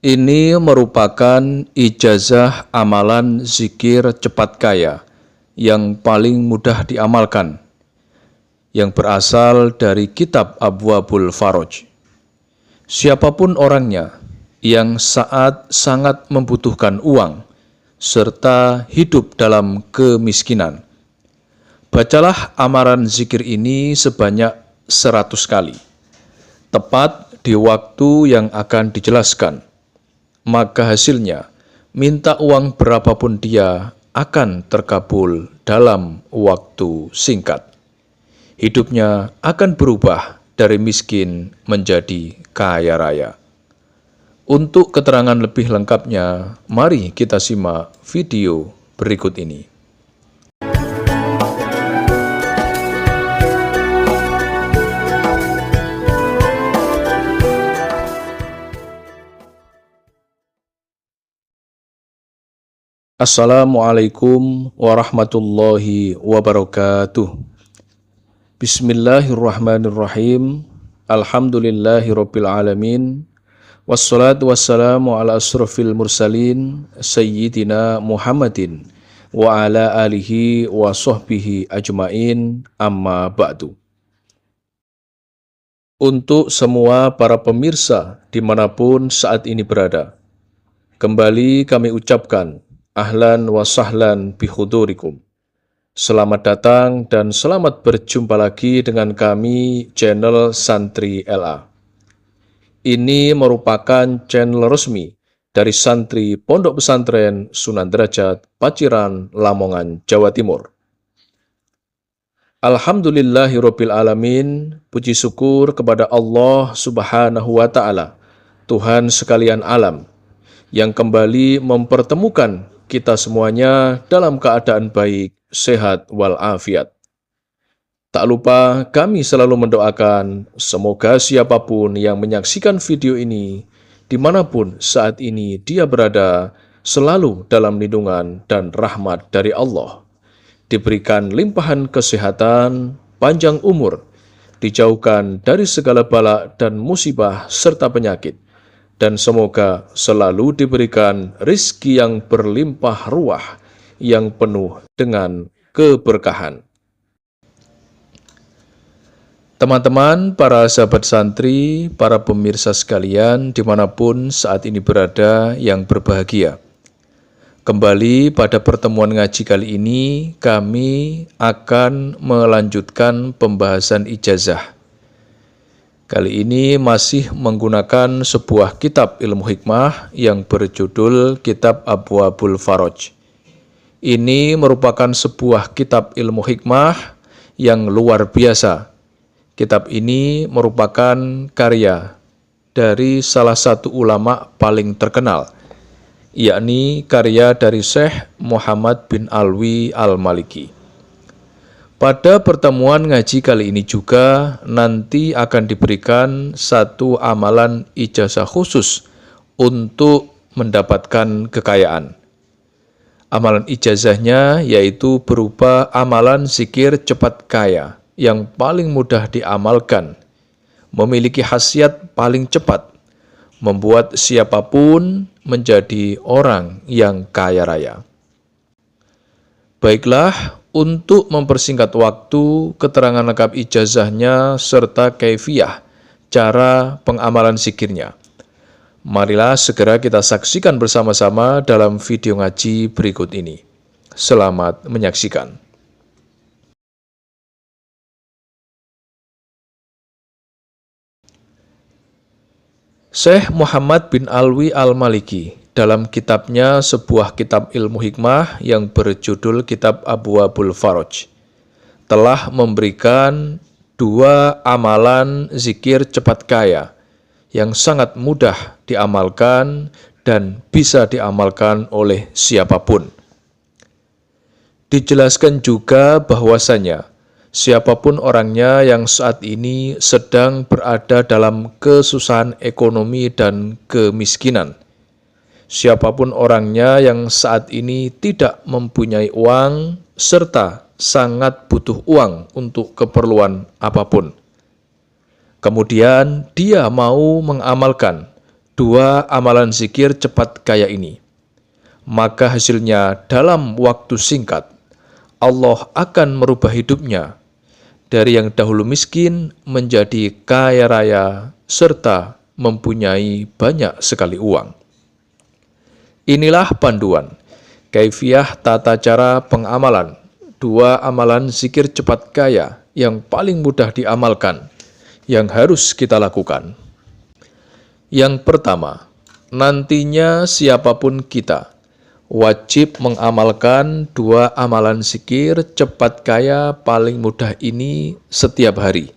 Ini merupakan ijazah amalan zikir cepat kaya yang paling mudah diamalkan, yang berasal dari kitab Abwabul Faraj. Siapapun orangnya yang saat sangat membutuhkan uang serta hidup dalam kemiskinan, bacalah amalan zikir ini sebanyak 100 kali, tepat di waktu yang akan dijelaskan. Maka hasilnya, minta uang berapapun dia akan terkabul dalam waktu singkat. Hidupnya akan berubah dari miskin menjadi kaya raya. Untuk keterangan lebih lengkapnya, mari kita simak video berikut ini. Assalamualaikum warahmatullahi wabarakatuh. Bismillahirrahmanirrahim. Alhamdulillahirabbil alamin. Wassalatu wassalamu ala asrofil mursalin sayyidina Muhammadin wa ala alihi wa sahbihi ajmain, amma ba'du. Untuk semua para pemirsa dimanapun saat ini berada, kembali kami ucapkan ahlan wa sahlan bihudurikum. Selamat datang dan selamat berjumpa lagi dengan kami, channel Santri LA. Ini merupakan channel resmi dari santri Pondok Pesantren Sunan Derajat, Paciran, Lamongan, Jawa Timur. Alhamdulillahirabbil alamin. Puji syukur kepada Allah Subhanahu wa Ta'ala, Tuhan sekalian alam, yang kembali mempertemukan kita semuanya dalam keadaan baik, sehat walafiat. Tak lupa kami selalu mendoakan semoga siapapun yang menyaksikan video ini, dimanapun saat ini dia berada, selalu dalam lindungan dan rahmat dari Allah, diberikan limpahan kesehatan, panjang umur, dijauhkan dari segala bala dan musibah serta penyakit, dan semoga selalu diberikan rizki yang berlimpah ruah, yang penuh dengan keberkahan. Teman-teman, para sahabat santri, para pemirsa sekalian dimanapun saat ini berada yang berbahagia. Kembali pada pertemuan ngaji kali ini, kami akan melanjutkan pembahasan ijazah. Kali ini masih menggunakan sebuah kitab ilmu hikmah yang berjudul Kitab Abwabul Faraj. Ini merupakan sebuah kitab ilmu hikmah yang luar biasa. Kitab ini merupakan karya dari salah satu ulama paling terkenal, yakni karya dari Syekh Muhammad bin Alwi Al-Maliki. Pada pertemuan ngaji kali ini juga nanti akan diberikan satu amalan ijazah khusus untuk mendapatkan kekayaan. Amalan ijazahnya yaitu berupa amalan zikir cepat kaya yang paling mudah diamalkan, memiliki khasiat paling cepat, membuat siapapun menjadi orang yang kaya raya. Baiklah, untuk mempersingkat waktu, keterangan lengkap ijazahnya serta kaifiyah cara pengamalan zikirnya, marilah segera kita saksikan bersama-sama dalam video ngaji berikut ini. Selamat menyaksikan. Syekh Muhammad bin Alwi Al-Maliki dalam kitabnya sebuah kitab ilmu hikmah yang berjudul Kitab Abwabul Faraj telah memberikan dua amalan zikir cepat kaya yang sangat mudah diamalkan dan bisa diamalkan oleh siapapun. Dijelaskan juga bahwasanya siapapun orangnya yang saat ini sedang berada dalam kesusahan ekonomi dan kemiskinan, siapapun orangnya yang saat ini tidak mempunyai uang serta sangat butuh uang untuk keperluan apapun, kemudian dia mau mengamalkan dua amalan zikir cepat kaya ini, maka hasilnya dalam waktu singkat Allah akan merubah hidupnya dari yang dahulu miskin menjadi kaya raya serta mempunyai banyak sekali uang. Inilah panduan, kaifiyah tata cara pengamalan dua amalan zikir cepat kaya yang paling mudah diamalkan, yang harus kita lakukan. Yang pertama, nantinya siapapun kita wajib mengamalkan dua amalan zikir cepat kaya paling mudah ini setiap hari.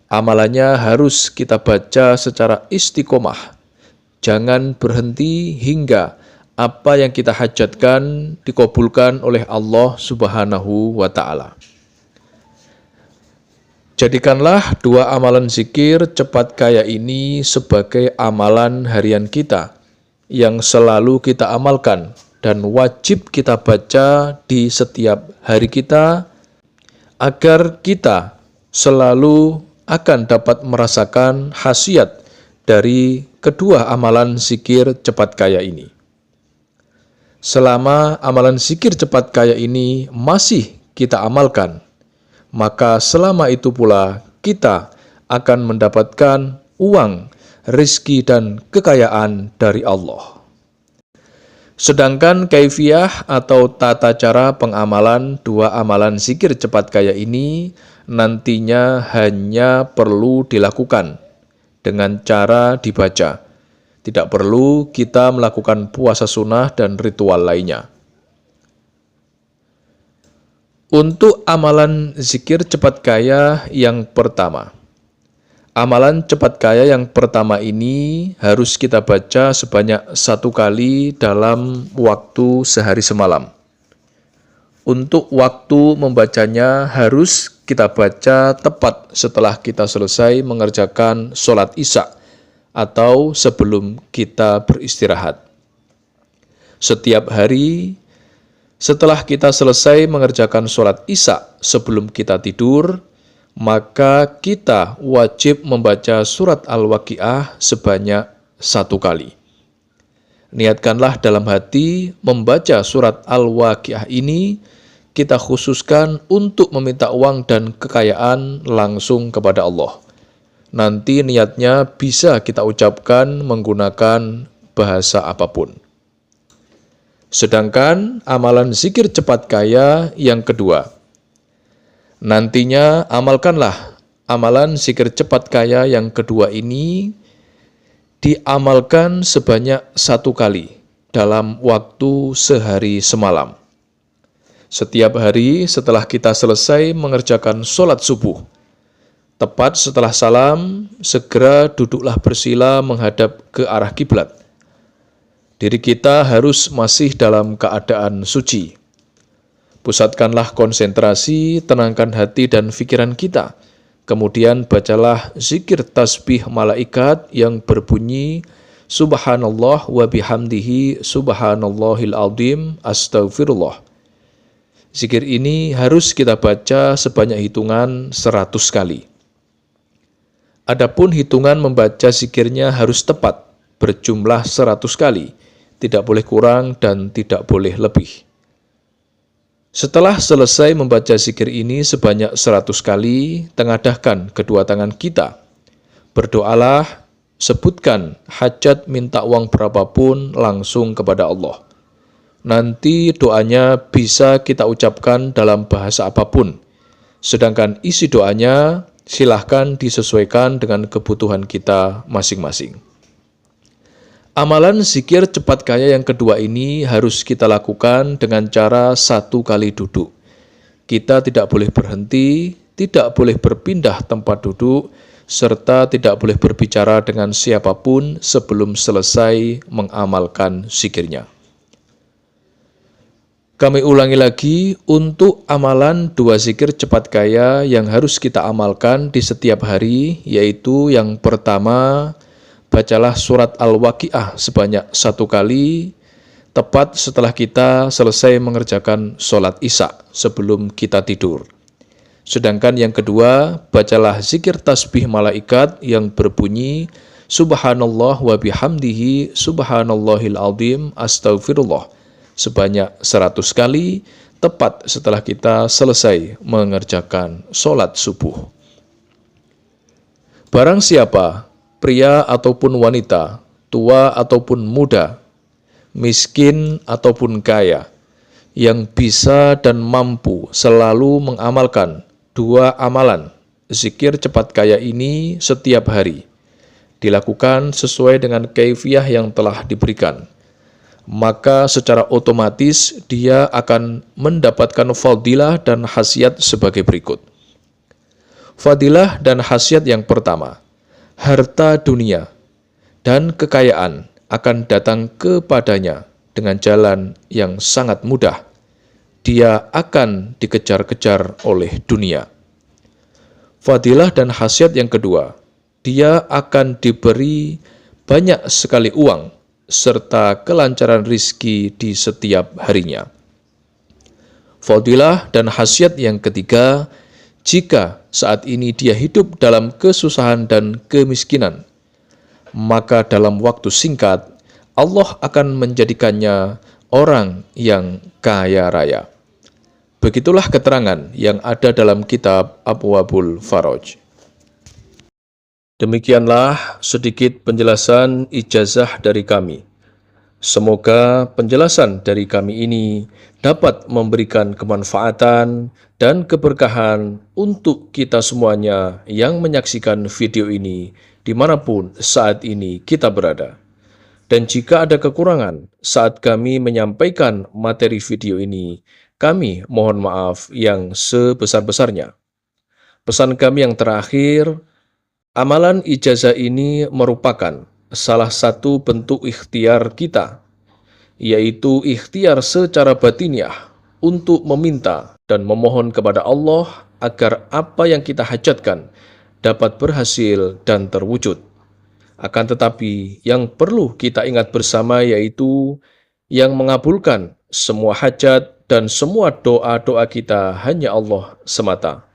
Amalannya harus kita baca secara istiqomah. Jangan berhenti hingga apa yang kita hajatkan dikabulkan oleh Allah Subhanahu wa Ta'ala. Jadikanlah dua amalan zikir cepat kaya ini sebagai amalan harian kita yang selalu kita amalkan dan wajib kita baca di setiap hari kita, agar kita selalu akan dapat merasakan khasiat dari kedua amalan zikir cepat kaya ini. Selama amalan zikir cepat kaya ini masih kita amalkan, maka selama itu pula kita akan mendapatkan uang, rezeki dan kekayaan dari Allah. Sedangkan kaifiyah atau tata cara pengamalan dua amalan zikir cepat kaya ini nantinya hanya perlu dilakukan dengan cara dibaca. Tidak perlu kita melakukan puasa sunnah dan ritual lainnya. Untuk amalan zikir cepat kaya yang pertama. Amalan cepat kaya yang pertama ini harus kita baca sebanyak 1 kali dalam waktu sehari semalam. Untuk waktu membacanya harus kita baca tepat setelah kita selesai mengerjakan sholat isya atau sebelum kita beristirahat. Setiap hari setelah kita selesai mengerjakan sholat isya sebelum kita tidur, maka kita wajib membaca surat Al-Waqiah sebanyak 1 kali. Niatkanlah dalam hati membaca surat Al-Waqiah ini, kita khususkan untuk meminta uang dan kekayaan langsung kepada Allah. Nanti niatnya bisa kita ucapkan menggunakan bahasa apapun. Sedangkan amalan zikir cepat kaya yang kedua, nantinya amalkanlah amalan zikir cepat kaya yang kedua ini diamalkan sebanyak 1 kali dalam waktu sehari semalam. Setiap hari setelah kita selesai mengerjakan sholat subuh, tepat setelah salam, segera duduklah bersila menghadap ke arah kiblat. Diri kita harus masih dalam keadaan suci. Pusatkanlah konsentrasi, tenangkan hati dan pikiran kita. Kemudian bacalah zikir tasbih malaikat yang berbunyi Subhanallah wa bihamdihi subhanallahil azim astaghfirullah. Zikir ini harus kita baca sebanyak hitungan 100 kali. Adapun hitungan membaca zikirnya harus tepat, berjumlah 100 kali, tidak boleh kurang dan tidak boleh lebih. Setelah selesai membaca zikir ini sebanyak 100 kali, tengadahkan kedua tangan kita. Berdoalah, sebutkan hajat minta uang berapapun langsung kepada Allah. Nanti doanya bisa kita ucapkan dalam bahasa apapun. Sedangkan isi doanya silahkan disesuaikan dengan kebutuhan kita masing-masing. Amalan zikir cepat kaya yang kedua ini harus kita lakukan dengan cara 1 kali duduk. Kita tidak boleh berhenti, tidak boleh berpindah tempat duduk, serta tidak boleh berbicara dengan siapapun sebelum selesai mengamalkan zikirnya. Kami ulangi lagi, untuk amalan 2 zikir cepat kaya yang harus kita amalkan di setiap hari, yaitu yang pertama, bacalah surat Al-Waqiah sebanyak 1 kali, tepat setelah kita selesai mengerjakan sholat isya sebelum kita tidur. Sedangkan yang kedua, bacalah zikir tasbih malaikat yang berbunyi Subhanallah wa bihamdihi subhanallahil azim astaghfirullah sebanyak 100 kali tepat setelah kita selesai mengerjakan sholat subuh. Barang siapa, pria ataupun wanita, tua ataupun muda, miskin ataupun kaya, yang bisa dan mampu selalu mengamalkan dua amalan zikir cepat kaya ini setiap hari, dilakukan sesuai dengan kaifiyah yang telah diberikan, maka secara otomatis dia akan mendapatkan fadilah dan khasiat sebagai berikut. Fadilah dan khasiat yang pertama, harta dunia dan kekayaan akan datang kepadanya dengan jalan yang sangat mudah. Dia akan dikejar-kejar oleh dunia. Fadilah dan khasiat yang kedua, dia akan diberi banyak sekali uang serta kelancaran rizki di setiap harinya. Fadilah dan khasiat yang ketiga, jika saat ini dia hidup dalam kesusahan dan kemiskinan, maka dalam waktu singkat Allah akan menjadikannya orang yang kaya raya. Begitulah keterangan yang ada dalam kitab Abwabul Faraj. Demikianlah sedikit penjelasan ijazah dari kami. Semoga penjelasan dari kami ini dapat memberikan kemanfaatan dan keberkahan untuk kita semuanya yang menyaksikan video ini dimanapun saat ini kita berada. Dan jika ada kekurangan saat kami menyampaikan materi video ini, kami mohon maaf yang sebesar-besarnya. Pesan kami yang terakhir, amalan ijazah ini merupakan salah satu bentuk ikhtiar kita, yaitu ikhtiar secara batiniah untuk meminta dan memohon kepada Allah agar apa yang kita hajatkan dapat berhasil dan terwujud. Akan tetapi yang perlu kita ingat bersama yaitu yang mengabulkan semua hajat dan semua doa-doa kita hanya Allah semata.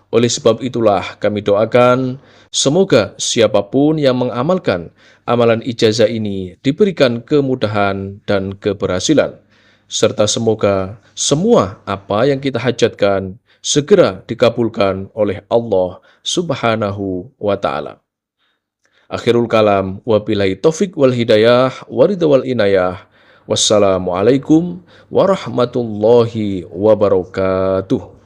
Oleh sebab itulah kami doakan semoga siapapun yang mengamalkan amalan ijazah ini diberikan kemudahan dan keberhasilan, serta semoga semua apa yang kita hajatkan segera dikabulkan oleh Allah Subhanahu wa Ta'ala. Akhirul kalam, wabillahi taufik wal hidayah, waridha wal inayah. Wassalamualaikum warahmatullahi wabarakatuh.